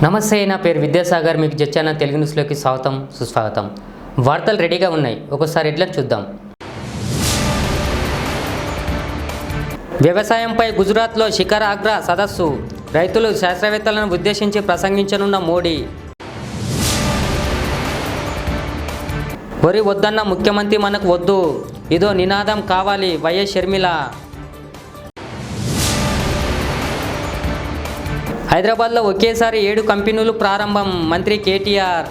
నమస్తే, నా పేరు విద్యాసాగర్. మీకు జచ్చాన తెలుగు న్యూస్లోకి స్వాగతం, సుస్వాగతం. వార్తలు రెడీగా ఉన్నాయి, ఒకసారి ఎట్లా చూద్దాం. వ్యవసాయంపై గుజరాత్లో శిఖర్ ఆగ్రా సదస్సు, రైతులు శాస్త్రవేత్తలను ఉద్దేశించి ప్రసంగించనున్న మోడీ. వరి వద్దన్న ముఖ్యమంత్రి మనకు వద్దు, ఇదో నినాదం కావాలి వైఎస్ షర్మిల. హైదరాబాద్లో ఒకేసారి 7 కంపెనీలు ప్రారంభం, మంత్రి కేటీఆర్.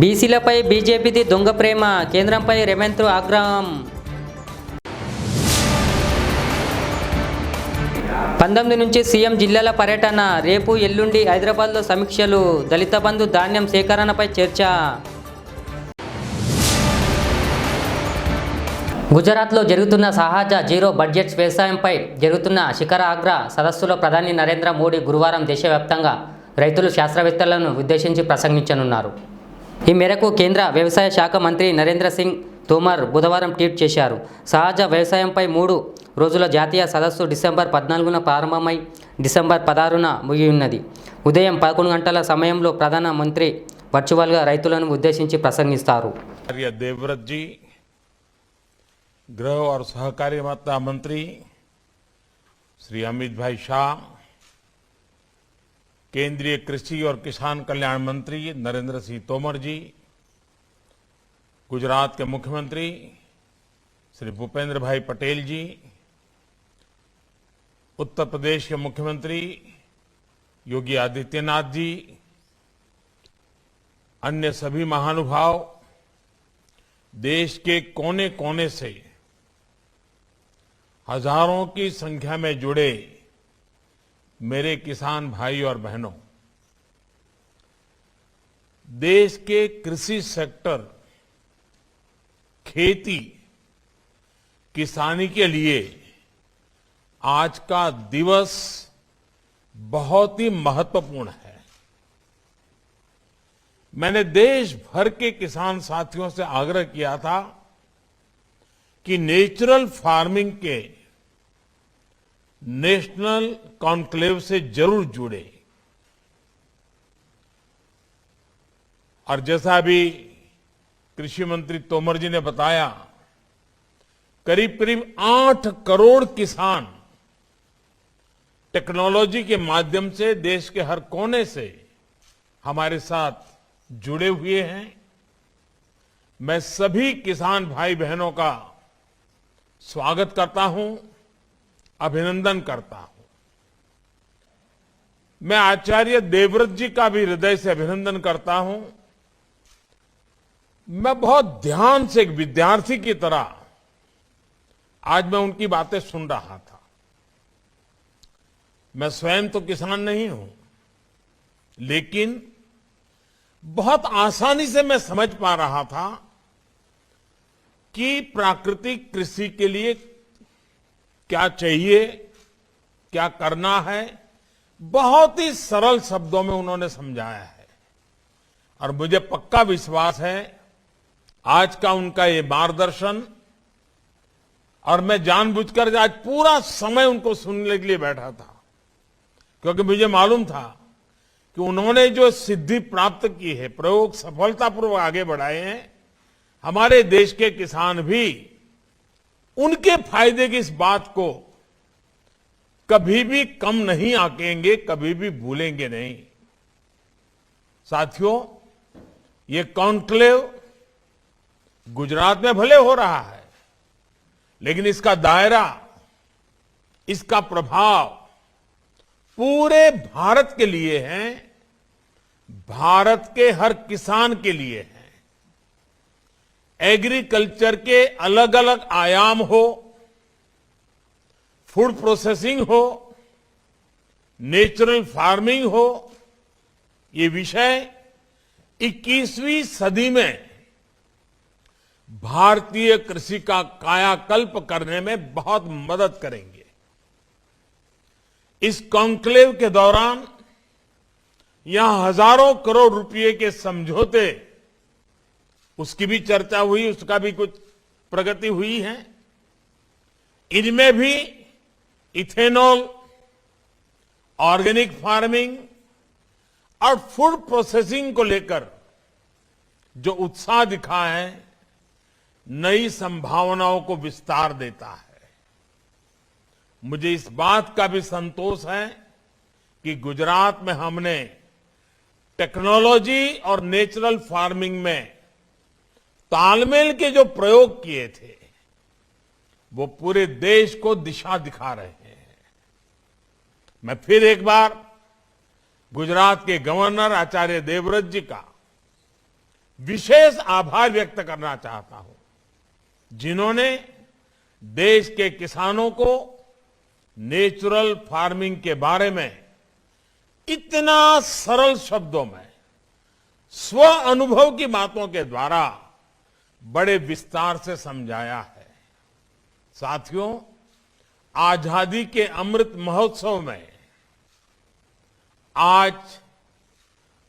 బీసీలపై బీజేపీది దొంగ ప్రేమ, కేంద్రంపై రేవంత్ ఆగ్రహం. 19 నుంచి సీఎం జిల్లాల పర్యటన, రేపు ఎల్లుండి హైదరాబాద్లో సమీక్షలు, దళిత బంధు ధాన్యం సేకరణపై చర్చ. గుజరాత్లో జరుగుతున్న సహజ జీరో బడ్జెట్ వ్యవసాయంపై జరుగుతున్న శిఖర్ ఆగ్రా సదస్సులో ప్రధాని నరేంద్ర మోడీ గురువారం దేశవ్యాప్తంగా రైతులు శాస్త్రవేత్తలను ఉద్దేశించి ప్రసంగించనున్నారు. ఈ మేరకు కేంద్ర వ్యవసాయ శాఖ మంత్రి నరేంద్ర సింగ్ తోమర్ బుధవారం ట్వీట్ చేశారు. సహజ వ్యవసాయంపై 3 రోజుల జాతీయ సదస్సు డిసెంబర్ 14న ప్రారంభమై డిసెంబర్ 16న ముగియున్నది. ఉదయం 11 గంటల సమయంలో ప్రధాన మంత్రి వర్చువల్గా రైతులను ఉద్దేశించి ప్రసంగిస్తారు. गृह और सहकारिता मंत्री श्री अमित भाई शाह, केंद्रीय कृषि और किसान कल्याण मंत्री नरेंद्र सिंह तोमर जी, गुजरात के मुख्यमंत्री श्री भूपेंद्र भाई पटेल जी, उत्तर प्रदेश के मुख्यमंत्री योगी आदित्यनाथ जी, अन्य सभी महानुभाव, देश के कोने कोने से हजारों की संख्या में जुड़े मेरे किसान भाई और बहनों, देश के कृषि सेक्टर, खेती, किसानी के लिए आज का दिवस बहुत ही महत्वपूर्ण है। मैंने देश भर के किसान साथियों से आग्रह किया था कि नेचुरल फार्मिंग के नेशनल कॉन्क्लेव से जरूर जुड़े। और जैसा अभी कृषि मंत्री तोमर जी ने बताया, करीब करीब 8 करोड़ किसान टेक्नोलॉजी के माध्यम से देश के हर कोने से हमारे साथ जुड़े हुए हैं। मैं सभी किसान भाई बहनों का स्वागत करता हूं, अभिनंदन करता हूं। मैं आचार्य देवव्रत जी का भी हृदय से अभिनंदन करता हूं। मैं बहुत ध्यान से एक विद्यार्थी की तरह आज मैं उनकी बातें सुन रहा था। मैं स्वयं तो किसान नहीं हूं, लेकिन बहुत आसानी से मैं समझ पा रहा था कि प्राकृतिक कृषि के लिए क्या चाहिए, क्या करना है। बहुत ही सरल शब्दों में उन्होंने समझाया है और मुझे पक्का विश्वास है आज का उनका ये मार्गदर्शन, और मैं जानबूझकर आज पूरा समय उनको सुनने के लिए बैठा था, क्योंकि मुझे मालूम था कि उन्होंने जो सिद्धि प्राप्त की है, प्रयोग सफलतापूर्वक आगे बढ़ाए हैं, हमारे देश के किसान भी उनके फायदे की इस बात को कभी भी कम नहीं आंकेंगे, कभी भी भूलेंगे नहीं। साथियों, ये कॉन्क्लेव गुजरात में भले हो रहा है, लेकिन इसका दायरा, इसका प्रभाव पूरे भारत के लिए है, भारत के हर किसान के लिए है। एग्रीकल्चर के अलग अलग आयाम हो, फूड प्रोसेसिंग हो, नेचुरल फार्मिंग हो, ये विषय 21वीं सदी में भारतीय कृषि का कायाकल्प करने में बहुत मदद करेंगे। इस कॉन्क्लेव के दौरान यहां हजारों करोड़ रुपए के समझौते, उसकी भी चर्चा हुई, उसका भी कुछ प्रगति हुई है। इनमें भी इथेनॉल, ऑर्गेनिक फार्मिंग और फूड प्रोसेसिंग को लेकर जो उत्साह दिखा है, नई संभावनाओं को विस्तार देता है। मुझे इस बात का भी संतोष है कि गुजरात में हमने टेक्नोलॉजी और नेचुरल फार्मिंग में तालमेल के जो प्रयोग किए थे, वो पूरे देश को दिशा दिखा रहे हैं। मैं फिर एक बार गुजरात के गवर्नर आचार्य देवव्रत जी का विशेष आभार व्यक्त करना चाहता हूं, जिन्होंने देश के किसानों को नेचुरल फार्मिंग के बारे में इतना सरल शब्दों में स्व अनुभव की बातों के द्वारा बड़े विस्तार से समझाया है। साथियों, आजादी के अमृत महोत्सव में आज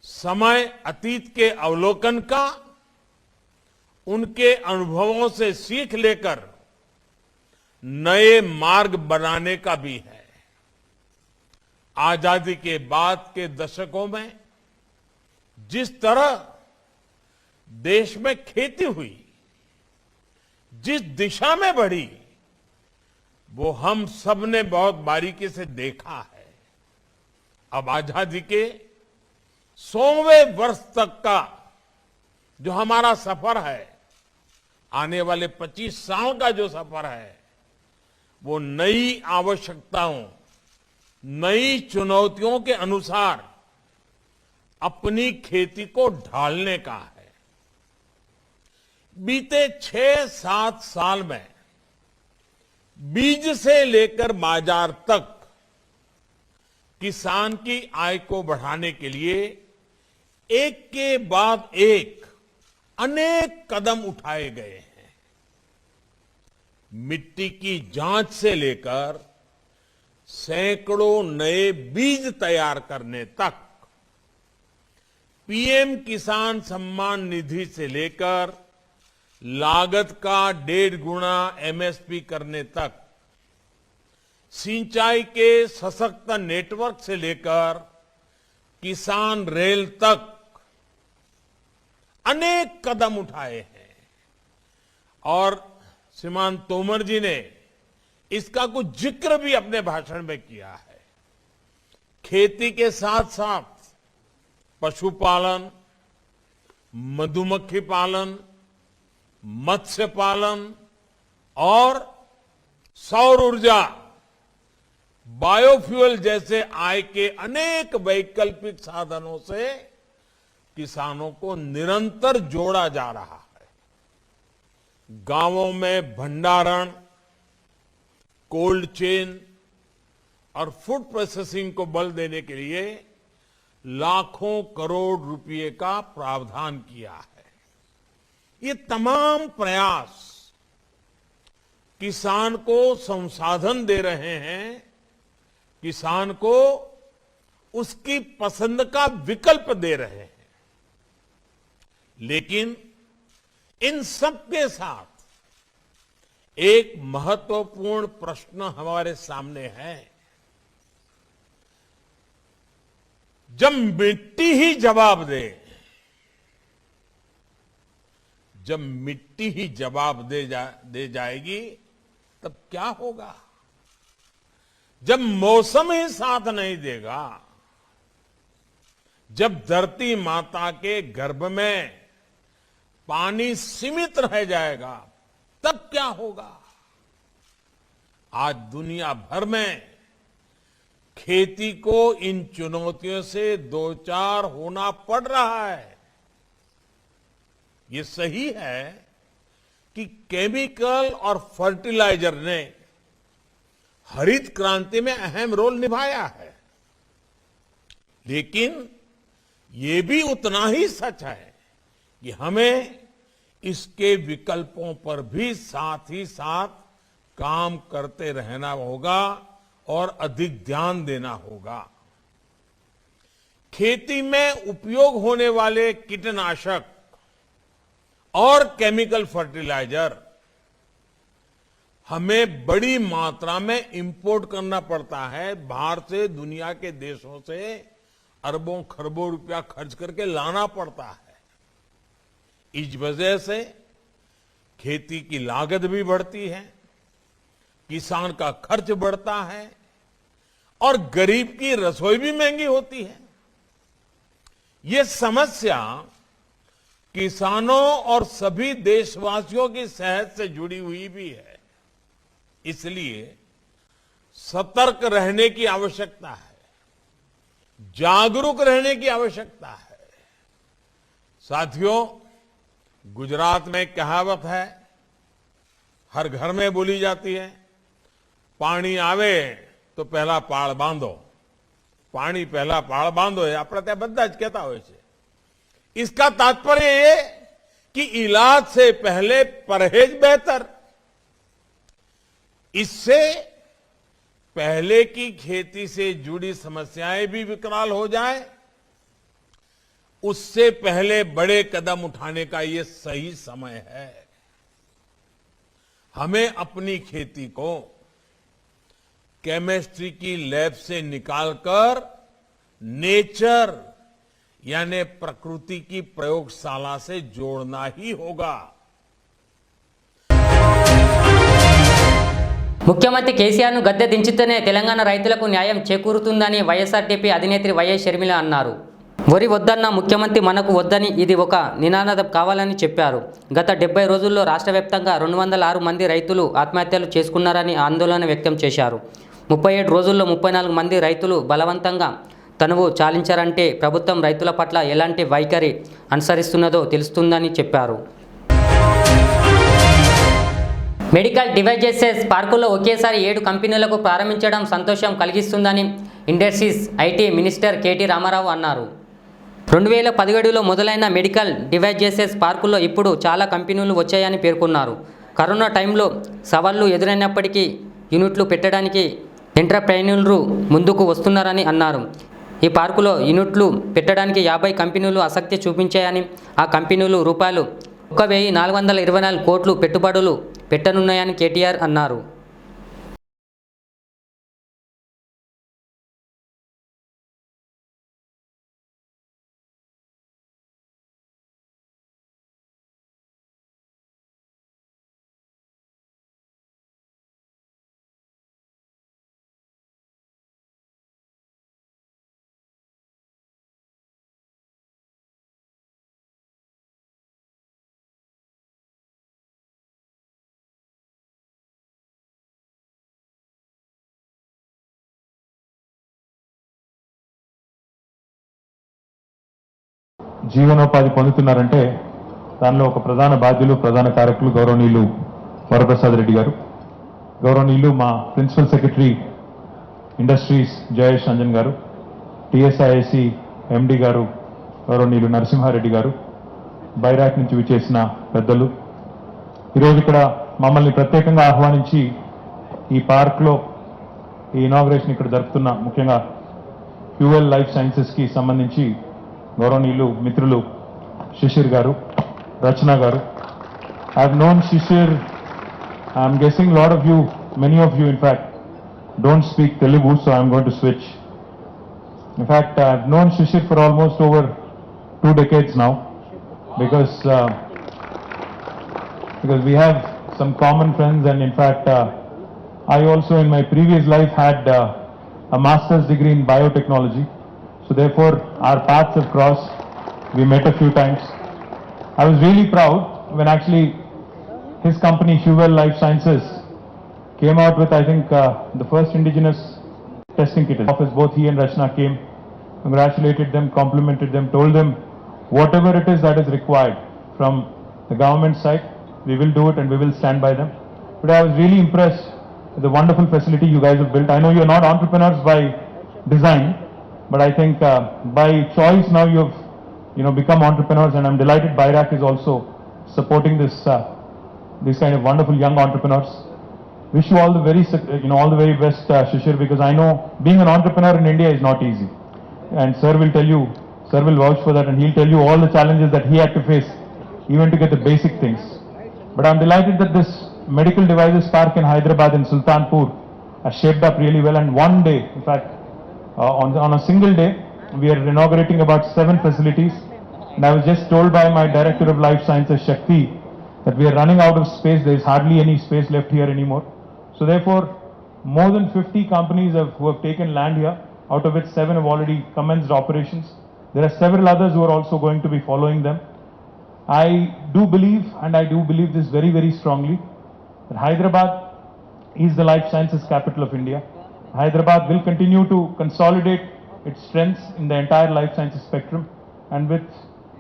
समय अतीत के अवलोकन का, उनके अनुभवों से सीख लेकर नए मार्ग बनाने का भी है। आजादी के बाद के दशकों में जिस तरह देश में खेती हुई, जिस दिशा में बढ़ी, वो हम सब ने बहुत बारीकी से देखा है। अब आजादी के 100वें वर्ष तक का जो हमारा सफर है, आने वाले 25 साल का जो सफर है, वो नई आवश्यकताओं, नई चुनौतियों के अनुसार अपनी खेती को ढालने का है। बीते 6-7 साल में बीज से लेकर बाजार तक किसान की आय को बढ़ाने के लिए एक के बाद एक अनेक कदम उठाए गए हैं। मिट्टी की जांच से लेकर सैकड़ों नए बीज तैयार करने तक, पीएम किसान सम्मान निधि से लेकर लागत का 1.5 गुना एमएसपी करने तक, सिंचाई के सशक्त नेटवर्क से लेकर किसान रेल तक अनेक कदम उठाए हैं। और श्रीमान तोमर जी ने इसका कुछ जिक्र भी अपने भाषण में किया है। खेती के साथ साथ पशुपालन, मधुमक्खी पालन, मत्स्य पालन और सौर ऊर्जा, बायोफ्यूल जैसे आय के अनेक वैकल्पिक साधनों से किसानों को निरंतर जोड़ा जा रहा है। गांवों में भंडारण, कोल्ड चेन और फूड प्रोसेसिंग को बल देने के लिए लाखों करोड़ रुपए का प्रावधान किया है। ये तमाम प्रयास किसान को संसाधन दे रहे हैं, किसान को उसकी पसंद का विकल्प दे रहे हैं। लेकिन इन सब के साथ एक महत्वपूर्ण प्रश्न हमारे सामने है। जब मिट्टी ही जवाब दे, जब मिट्टी ही जवाब दे जाएगी, तब क्या होगा? जब मौसम ही साथ नहीं देगा, जब धरती माता के गर्भ में पानी सीमित रह जाएगा, तब क्या होगा? आज दुनिया भर में खेती को इन चुनौतियों से दो चार होना पड़ रहा है। ये सही है कि केमिकल और फर्टिलाइजर ने हरित क्रांति में अहम रोल निभाया है, लेकिन ये भी उतना ही सच है कि हमें इसके विकल्पों पर भी साथ ही साथ काम करते रहना होगा और अधिक ध्यान देना होगा। खेती में उपयोग होने वाले कीटनाशक और केमिकल फर्टिलाइजर हमें बड़ी मात्रा में इंपोर्ट करना पड़ता है, बाहर से दुनिया के देशों से अरबों खरबों रुपया खर्च करके लाना पड़ता है। इस वजह से खेती की लागत भी बढ़ती है, किसान का खर्च बढ़ता है और गरीब की रसोई भी महंगी होती है। ये समस्या किसानों और सभी देशवासियों की सेहत से जुड़ी हुई भी है। इसलिए सतर्क रहने की आवश्यकता है, जागरूक रहने की आवश्यकता है। साथियों, गुजरात में एक कहावत है, हर घर में बोली जाती है, पानी आवे तो पहला पाळ बांधो। पानी पहला पाळ बांधो है આપણે ત્યાં બધા જ કહેતા હોય છે। इसका तात्पर्य ये कि इलाज से पहले परहेज बेहतर। इससे पहले की खेती से जुड़ी समस्याएं भी विकराल हो जाए, उससे पहले बड़े कदम उठाने का ये सही समय है। हमें अपनी खेती को केमिस्ट्री की लैब से निकालकर नेचर यानी प्रकृति की प्रयोगशाला से जोड़ना ही होगा। ముఖ్యమంత్రి కేసీఆర్ను గద్దె దించితేనే తెలంగాణ రైతులకు న్యాయం చేకూరుతుందని వైఎస్ఆర్టీపీ అధినేత్రి వైఎస్ షర్మిల అన్నారు। వరి వద్దన్న ముఖ్యమంత్రి మనకు వద్దని ఇది ఒక నినాదం కావాలని చెప్పారు। గత 70 రోజుల్లో రాష్ట్ర వ్యాప్తంగా 206 మంది రైతులు ఆత్మహత్యలు చేసుకున్నారని ఆందోళన వ్యక్తం చేశారు। 37 రోజుల్లో 34 మంది రైతులు బలవంతంగా తనువు చాలించారంటే ప్రభుత్వం రైతుల పట్ల ఎలాంటి వైఖరి అనుసరిస్తున్నదో తెలుస్తుందని చెప్పారు। మెడికల్ డివైజెస్ పార్కుల్లో ఒకేసారి 7 కంపెనీలకు ప్రారంభించడం సంతోషం కలిగిస్తుందని industries IT minister KT Rama Rao అన్నారు। 2017లో మొదలైన మెడికల్ డివైజెస్ పార్కుల్లో ఇప్పుడు చాలా కంపెనీలు వచ్చాయని పేర్కొన్నారు। కరోనా టైంలో సవాళ్లు ఎదురైనప్పటికీ యూనిట్లు పెట్టడానికి ఎంటర్ప్రైనర్లు ముందుకు వస్తున్నారని అన్నారు। ఈ పార్కులో యూనిట్లు పెట్టడానికి 50 కంపెనీలు ఆసక్తి చూపించాయని, ఆ కంపెనీలు రూపాయలు 1424 కోట్లు పెట్టుబడులు పెట్టనున్నాయని కేటీఆర్ అన్నారు। జీవనోపాధి పొందుతున్నారంటే దానిలో ఒక ప్రధాన కారకులు గౌరవనీయులు వరప్రసాద్ రెడ్డి గారు, గౌరవనీయులు మా principal secretary industries Jayesh Ranjan garu, TSIIC ఎండి గారు గౌరవనీయులు నరసింహారెడ్డి గారు, బైరాక్ నుంచి విచ్చేసిన పెద్దలు, ఈరోజు ఇక్కడ మమ్మల్ని ప్రత్యేకంగా ఆహ్వానించి ఈ పార్క్లో ఈ ఇనాగ్రేషన్ ఇక్కడ జరుపుతున్న ముఖ్యంగా ఫ్యూయల్ లైఫ్ సైన్సెస్కి సంబంధించి గౌరవనీయులు మిత్రులు శిశిర్ గారు, రచన గారు. I have known Shishir, I am guessing a lot of you, many of you in fact, don't speak Telugu, so I am going to switch. In fact, I have known Shishir for almost over 2 decades now, because we have some common friends, and in fact, I also in my previous life had a master's degree in biotechnology. So therefore, our paths have crossed. We met a few times. I was really proud when actually his company, Fuel Life Sciences, came out with, I think, the first indigenous testing kit. Office, both he and Rachna came, congratulated them, complimented them, told them whatever it is that is required from the government side, we will do it and we will stand by them. But I was really impressed with the wonderful facility you guys have built. I know you're not entrepreneurs by design, but I think by choice now you've become entrepreneurs, and I'm delighted Bairak is also supporting this kind of wonderful young entrepreneurs. Wish you all the very best, Shishir, because I know being an entrepreneur in India is not easy, and sir will vouch for that, and he'll tell you all the challenges that he had to face even to get the basic things. But I'm delighted that this medical devices park in Hyderabad in Sultanpur has shaped up really well. And one day, in fact, on a single day, we are inaugurating about 7 facilities. And I was just told by my Director of Life Sciences, Shakti, that we are running out of space. There is hardly any space left here anymore. So therefore, more than 50 companies who have taken land here, out of which 7 have already commenced operations. There are several others who are also going to be following them. I do believe this very, very strongly, that Hyderabad is the life sciences capital of India. Hyderabad will continue to consolidate its strengths in the entire life sciences spectrum, and with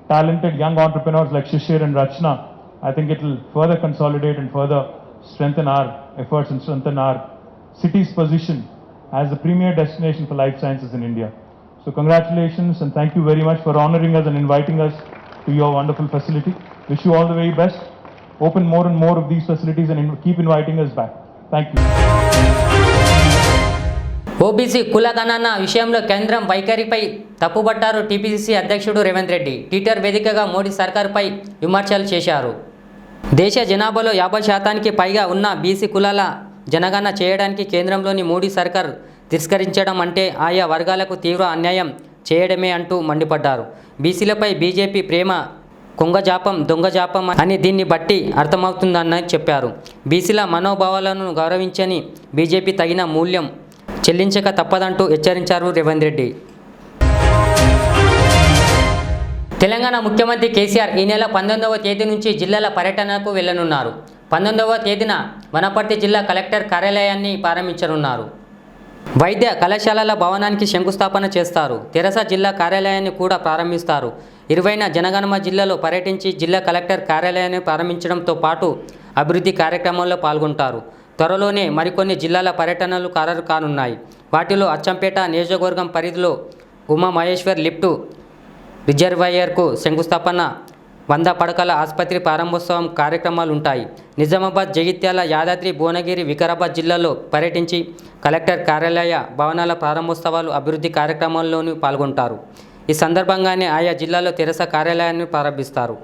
talented young entrepreneurs like Shishir and Rachna, I think it will further consolidate and further strengthen our efforts and strengthen our city's position as the premier destination for life sciences in India. So congratulations and thank you very much for honoring us and inviting us to your wonderful facility. Wish you all the very best. Open more and more of these facilities and keep inviting us back. Thank you. OBC కులగణన విషయంలో కేంద్రం వైఖరిపై తప్పుబట్టారు TPCC అధ్యక్షుడు Revanth Reddy. Twitter వేదికగా మోడీ సర్కార్పై విమర్శలు చేశారు. దేశ జనాభాలో 50% పైగా ఉన్న బీసీ కులాల జనగణన చేయడానికి కేంద్రంలోని మోడీ సర్కార్ తిరస్కరించడం అంటే ఆయా వర్గాలకు తీవ్ర అన్యాయం చేయడమే అంటూ మండిపడ్డారు. బీసీలపై బీజేపీ ప్రేమ కొంగజాపం దొంగజాపం అని దీన్ని బట్టి అర్థమవుతుందని చెప్పారు. బీసీల మనోభావాలను గౌరవించని బీజేపీ తగిన మూల్యం చెల్లించక తప్పదంటూ హెచ్చరించారు రేవంత్ రెడ్డి. తెలంగాణ ముఖ్యమంత్రి కేసీఆర్ ఈ నెల 19వ తేదీ నుంచి జిల్లాల పర్యటనకు వెళ్లనున్నారు. 19వ తేదీన వనపర్తి జిల్లా కలెక్టర్ కార్యాలయాన్ని ప్రారంభించనున్నారు. వైద్య కళాశాలల భవనానికి శంకుస్థాపన చేస్తారు. తెరస జిల్లా కార్యాలయాన్ని కూడా ప్రారంభిస్తారు. 20న జనగణమ జిల్లాలో పర్యటించి జిల్లా కలెక్టర్ కార్యాలయాన్ని ప్రారంభించడంతో పాటు అభివృద్ధి కార్యక్రమాల్లో పాల్గొంటారు. త్వరలోనే మరికొన్ని జిల్లాల పర్యటనలు ఖరారు కానున్నాయి. వాటిలో అచ్చంపేట నియోజకవర్గం పరిధిలో ఉమామహేశ్వర్ లిఫ్టు రిజర్వాయర్కు శంకుస్థాపన, 100 పడకల ఆసుపత్రి ప్రారంభోత్సవం కార్యక్రమాలు ఉంటాయి. నిజామాబాద్, జగిత్యాల, యాదాద్రి, భువనగిరి, వికారాబాద్ జిల్లాలో పర్యటించి కలెక్టర్ కార్యాలయ భవనాల ప్రారంభోత్సవాలు, అభివృద్ధి కార్యక్రమాల్లోనూ పాల్గొంటారు. ఈ సందర్భంగానే ఆయా జిల్లాలో తెరస కార్యాలయాన్ని ప్రారంభిస్తారు.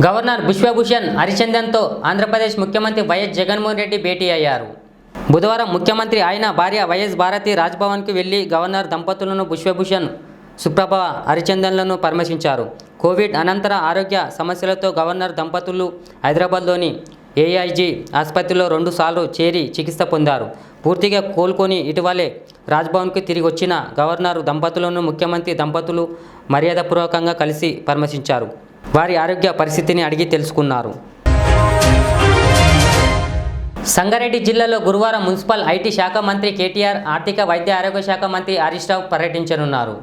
గవర్నర్ బిశ్వభూషణ్ హరిచందన్తో ఆంధ్రప్రదేశ్ ముఖ్యమంత్రి వైఎస్ జగన్మోహన్ రెడ్డి భేటీ అయ్యారు. బుధవారం ముఖ్యమంత్రి ఆయన భార్య వైఎస్ భారతి రాజ్భవన్కు వెళ్లి గవర్నర్ దంపతులను బిశ్వభూషణ్, సుప్రభ హరిచందన్లను పరామర్శించారు. కోవిడ్ అనంతర ఆరోగ్య సమస్యలతో గవర్నర్ దంపతులు హైదరాబాద్లోని ఏఐజీ ఆసుపత్రిలో 2 సార్లు చేరి చికిత్స పొందారు. పూర్తిగా కోలుకొని ఇటీవలే రాజ్భవన్కు తిరిగి వచ్చిన గవర్నర్ దంపతులను ముఖ్యమంత్రి దంపతులు మర్యాదపూర్వకంగా కలిసి పరామర్శించారు. వారి ఆరోగ్య పరిస్థితిని అడిగి తెలుసుకున్నారు. సంగారెడ్డి జిల్లాలో గురువారం మున్సిపల్ ఐటీ శాఖ మంత్రి కేటీఆర్, ఆర్థిక వైద్య ఆరోగ్య శాఖ మంత్రి హరీష్ రావు పర్యటించనున్నారు.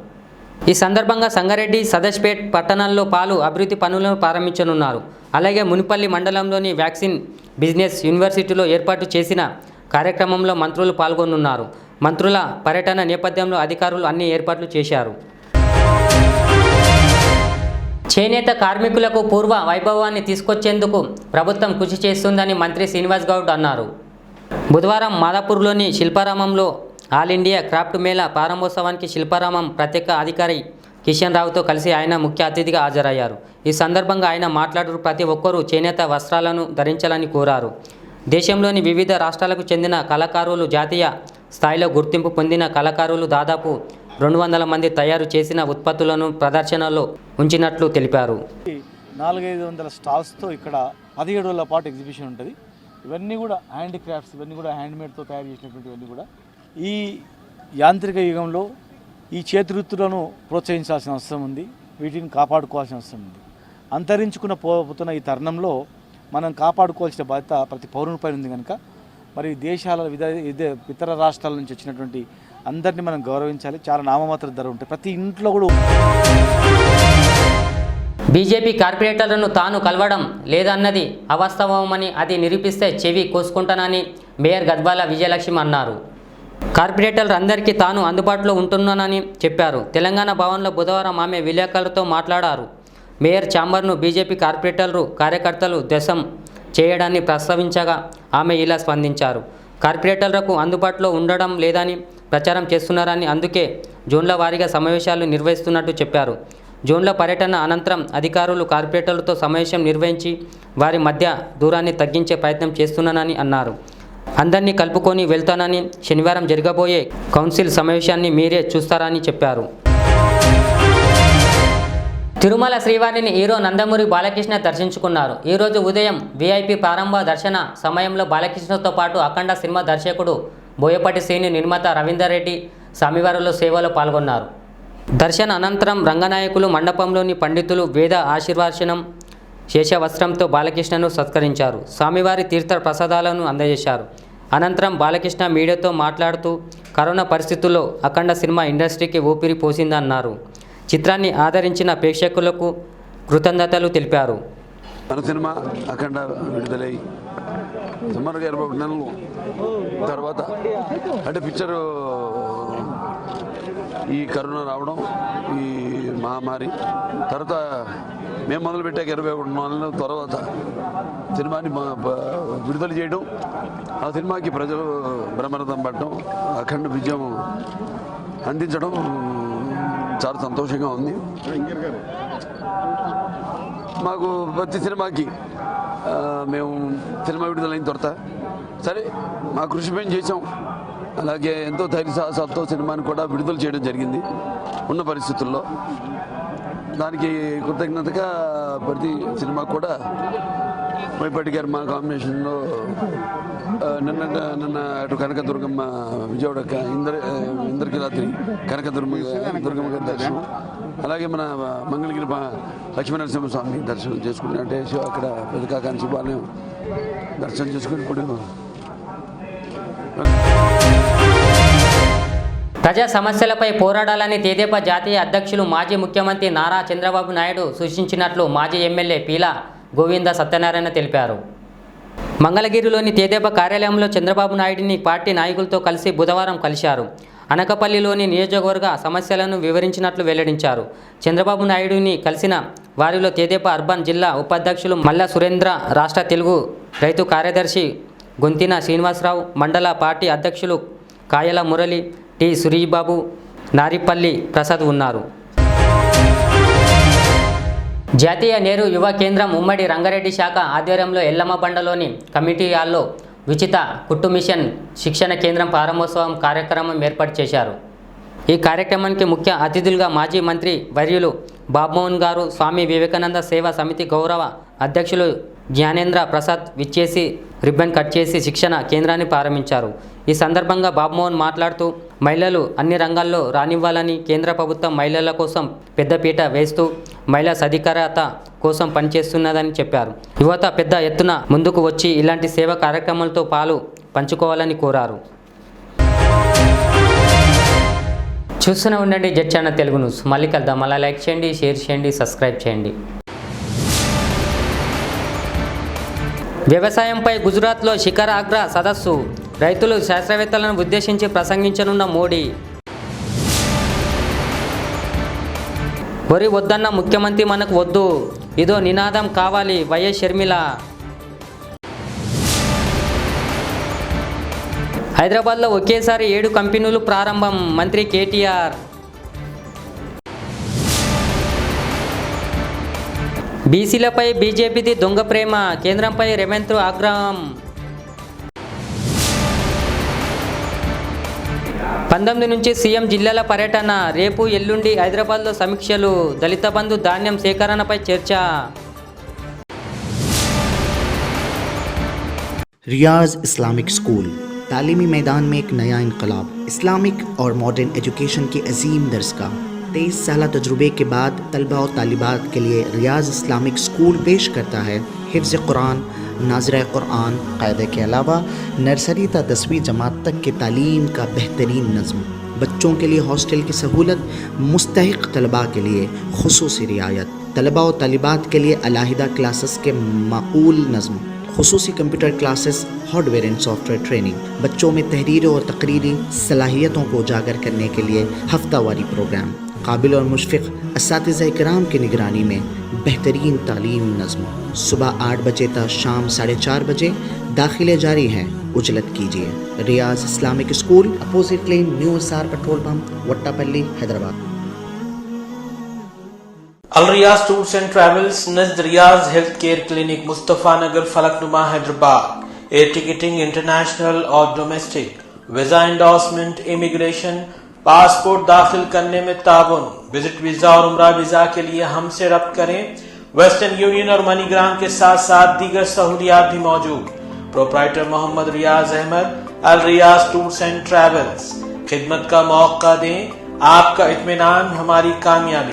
ఈ సందర్భంగా సంగారెడ్డి, సదస్పేట్ పట్టణాల్లో పాలు అభివృద్ధి పనులను ప్రారంభించనున్నారు. అలాగే మునిపల్లి మండలంలోని వ్యాక్సిన్ బిజినెస్ యూనివర్సిటీలో ఏర్పాటు చేసిన కార్యక్రమంలో మంత్రులు పాల్గొనున్నారు. మంత్రుల పర్యటన నేపథ్యంలో అధికారులు అన్ని ఏర్పాట్లు చేశారు. చేనేత కార్మికులకు పూర్వ వైభవాన్ని తీసుకొచ్చేందుకు ప్రభుత్వం కృషి చేస్తుందని మంత్రి శ్రీనివాస్ గౌడ్ అన్నారు. బుధవారం మాదాపూర్లోని శిల్పారామంలో ఆల్ ఇండియా క్రాఫ్ట్ మేళా ప్రారంభోత్సవానికి శిల్పారామం ప్రత్యేక అధికారి కిషన్ రావుతో కలిసి ఆయన ముఖ్య అతిథిగా హాజరయ్యారు. ఈ సందర్భంగా ఆయన మాట్లాడుతూ ప్రతి ఒక్కరూ చేనేత వస్త్రాలను ధరించాలని కోరారు. దేశంలోని వివిధ రాష్ట్రాలకు చెందిన కళాకారులు, జాతీయ స్థాయిలో గుర్తింపు పొందిన కళాకారులు దాదాపు 200 మంది తయారు చేసిన ఉత్పత్తులను ప్రదర్శనలో ఉంచినట్లు తెలిపారు. 400-500 స్టాల్స్తో ఇక్కడ 17 రోజుల పాటు ఎగ్జిబిషన్ ఉంటుంది. ఇవన్నీ కూడా హ్యాండిక్రాఫ్ట్స్, ఇవన్నీ కూడా హ్యాండ్మేడ్తో తయారు చేసినటువంటివన్నీ కూడా ఈ యాంత్రిక యుగంలో ఈ చేతి వృత్తులను ప్రోత్సహించాల్సిన అవసరం ఉంది. వీటిని కాపాడుకోవాల్సిన అవసరం ఉంది. అంతరించుకున్న పోతున్న ఈ తరుణంలో మనం కాపాడుకోవాల్సిన బాధ్యత ప్రతి పౌరునిపై ఉంది కనుక మరి దేశాల ఇతర రాష్ట్రాల నుంచి వచ్చినటువంటి అందరినీ మనం గౌరవించాలి. చాలా నామమాత్ర ధర ఉంటాయి. ప్రతి ఇంట్లో కూడా బీజేపీ కార్పొరేటర్లను తాను కలవడం లేదన్నది అవాస్తవమని, అది నిరూపిస్తే చెవి కోసుకుంటానని మేయర్ గద్వాల విజయలక్ష్మి అన్నారు. కార్పొరేటర్లు అందరికీ తాను అందుబాటులో ఉంటున్నానని చెప్పారు. తెలంగాణ భవన్లో బుధవారం ఆమె విలేకరులతో మాట్లాడారు. మేయర్ ఛాంబర్ను బీజేపీ కార్పొరేటర్లు, కార్యకర్తలు ధ్వంసం చేయడాన్ని ప్రస్తావించగా ఆమె ఇలా స్పందించారు. కార్పొరేటర్లకు అందుబాటులో ఉండడం లేదని ప్రచారం చేస్తున్నారని, అందుకే జోన్ల వారీగా సమావేశాలు నిర్వహిస్తున్నట్టు చెప్పారు. జోన్ల పర్యటన అనంతరం అధికారులు కార్పొరేటర్లతో సమావేశం నిర్వహించి వారి మధ్య దూరాన్ని తగ్గించే ప్రయత్నం చేస్తున్నానని అన్నారు. అందరినీ కలుపుకొని వెళ్తానని, శనివారం జరగబోయే కౌన్సిల్ సమావేశాన్ని మీరే చూస్తారని చెప్పారు. తిరుమల శ్రీవారిని హీరో నందమూరి బాలకృష్ణ దర్శించుకున్నారు. ఈరోజు ఉదయం వీఐపీ ప్రారంభ దర్శన సమయంలో బాలకృష్ణతో పాటు అఖండ సినిమా దర్శకుడు బోయపాటి శ్రీని, నిర్మాత రవీందర్ రెడ్డి స్వామివారిలో సేవలో పాల్గొన్నారు. దర్శన అనంతరం రంగనాయకులు మండపంలోని పండితులు వేద ఆశీర్వచనం శేషవస్త్రంతో బాలకృష్ణను సత్కరించారు. స్వామివారి తీర్థ ప్రసాదాలను అందజేశారు. అనంతరం బాలకృష్ణ మీడియాతో మాట్లాడుతూ కరోనా పరిస్థితుల్లో అఖండ సినిమా ఇండస్ట్రీకి ఊపిరి పోసిందన్నారు. చిత్రాన్ని ఆదరించిన ప్రేక్షకులకు కృతజ్ఞతలు తెలిపారు. మన సినిమా అఖండ విడుదలై సుమారుగా 21 నెలలు తర్వాత అంటే పిక్చరు ఈ కరోనా రావడం, ఈ మహమ్మారి తర్వాత మేము మొదలుపెట్టాక 21 నెలల తర్వాత సినిమాని విడుదల చేయడం, ఆ సినిమాకి ప్రజలు బ్రహ్మరథం పడడం, అఖండ విజయం అందించడం చాలా సంతోషంగా ఉంది. మాకు ప్రతి సినిమాకి మేము సినిమా విడుదలైన తర్వాత సరే మా కృషి మేము చేసాం. అలాగే ఎంతో ధైర్య సాహసాలతో సినిమాని కూడా విడుదల చేయడం జరిగింది ఉన్న పరిస్థితుల్లో. దానికి కృతజ్ఞతగా ప్రతి సినిమా కూడా బోయపాటి గారు మా కాంబినేషన్లో నిన్న అటు కనకదుర్గమ్మ విజయవాడ ఇంద్రకీలాద్రి కనకదుర్గమ్మ గారి దర్శనం, అలాగే మన మంగళగిరి లక్ష్మీనరసింహ స్వామి దర్శనం చేసుకుని, అంటే అక్కడ పెదకాకాని శివాలయం దర్శనం చేసుకుని ఇప్పుడు ప్రజా సమస్యలపై పోరాడాలని తెదేపా జాతీయ అధ్యక్షులు మాజీ ముఖ్యమంత్రి నారా చంద్రబాబు నాయుడు సూచించినట్లు మాజీ ఎమ్మెల్యే పీలా గోవింద సత్యనారాయణ తెలిపారు. మంగళగిరిలోని తెదేపా కార్యాలయంలో చంద్రబాబు నాయుడిని పార్టీ నాయకులతో కలిసి బుధవారం కలిశారు. అనకపల్లిలోని నియోజకవర్గ సమస్యలను వివరించినట్లు వెల్లడించారు. చంద్రబాబు నాయుడిని కలిసిన వారిలో తెదేపా అర్బన్ జిల్లా ఉపాధ్యక్షులు మల్ల సురేంద్ర, రాష్ట్ర తెలుగు రైతు కార్యదర్శి గొంతిన శ్రీనివాసరావు, మండల పార్టీ అధ్యక్షులు కాయల మురళి, టి సురేష్బాబు, నారిపల్లి ప్రసాద్ ఉన్నారు. జాతీయ నెహ్రూ యువ కేంద్రం ఉమ్మడి రంగారెడ్డి శాఖ ఆధ్వర్యంలో ఎల్లమ్మబండలోని కమిటీ హాల్లో ఉచిత కుట్టు మిషన్ శిక్షణ కేంద్రం ప్రారంభోత్సవం కార్యక్రమం ఏర్పాటు చేశారు. ఈ కార్యక్రమానికి ముఖ్య అతిథులుగా మాజీ మంత్రి వర్యులు బాబుమోహన్ గారు, స్వామి వివేకానంద సేవా సమితి గౌరవ అధ్యక్షులు జ్ఞానేంద్ర ప్రసాద్ విచ్చేసి రిబ్బన్ కట్ చేసి శిక్షణ కేంద్రాన్ని ప్రారంభించారు. ఈ సందర్భంగా బాబుమోహన్ మాట్లాడుతూ మహిళలు అన్ని రంగాల్లో రానివ్వాలని, కేంద్ర ప్రభుత్వం మహిళల కోసం పెద్దపీట వేస్తూ మహిళా సాధికారత కోసం పనిచేస్తున్నదని చెప్పారు. యువత పెద్ద ఎత్తున ముందుకు వచ్చి ఇలాంటి సేవా కార్యక్రమాలతో పాలు పంచుకోవాలని కోరారు. చూస్తూనే ఉండండి జెడ్ ఛానల్ తెలుగు న్యూస్. మళ్ళీ కలుద్దాం. అలా లైక్ చేయండి, షేర్ చేయండి, సబ్స్క్రైబ్ చేయండి. వ్యవసాయంపై గుజరాత్లో శిఖర అగ్ర సదస్సు, రైతులు శాస్త్రవేత్తలను ఉద్దేశించి ప్రసంగించనున్న మోడీ. వరి వద్దన్న ముఖ్యమంత్రి మనకు వద్దు, ఇదో నినాదం కావాలి వైఎస్ షర్మిల. హైదరాబాద్లో ఒకేసారి 7 కంపెనీలు ప్రారంభం, మంత్రి కేటీఆర్. బీసీలపై బీజేపీది దొంగ ప్రేమ, కేంద్రంపై రేవంత్ ఆగ్రహం. 19 నుంచి సీఎం జిల్లాల పర్యటన, రేపు ఎల్లుండి హైదరాబాద్లో సమీక్షలు, దళిత బంధు ధాన్యం సేకరణపై చర్చ. रियाज इस्लामिक स्कूल तालीमी मैदान में एक नया इनकलाब, इस्लामिक और मॉडर्न एजुकेशन की अजीम दरसगाह। 23 साल तजुर्बे के बाद तलबा और तालिबात के लिए रियाज इस्लामिक स्कूल पेश करता है हिफ्ज़ कुरान, नाज़िरा कुरान, क़ायदे के अलावा नर्सरी ता 10वीं जमात तक की तालीम का बेहतरीन नज़्म। बच्चों के लिए हॉस्टल की सहूलत, मुस्तहिक़ तलबा के लिए खुसूसी रियायत, तलबा और तालिबात के लिए अलहदा क्लासेस के माकूल नज़्म, खुसूसी computer classes, hardware and software training, बच्चों में तहरीर और तकरीरी सलाहियतों को उजागर करने के लिए हफ्तावारी प्रोग्राम, काबिल और मुशफ़िक़ असातिज़ा इकराम की निगरानी में बेहतरीन तालीम नज़्म। सुबह 8 बजे तक शाम 4:30 बजे दाखिले जारी हैं, उजलत कीजिए। Riyaz Islamic school, opposite lane, new SR petrol pump, Vattepally, Hyderabad. Al Riyaz tours and travels नज़द Riyaz health care clinic, Mustafa Nagar, Falaknuma, Hyderabad. Air ticketing international और domestic, visa endorsement, immigration, passport दाखिल करने में ताबुन, विजिट वीजा और उम्रा वीजा के लिए हमसे रब्त करें। वेस्टर्न यूनियन और मनीग्राम के साथ साथ दीगर सहूलियात भी मौजूद। Proprietor Mohammad Riyaz Ahmed, Al Riyaz tours and travels. खिदमत का मौका दें, आपका इत्मीनान हमारी कामयाबी।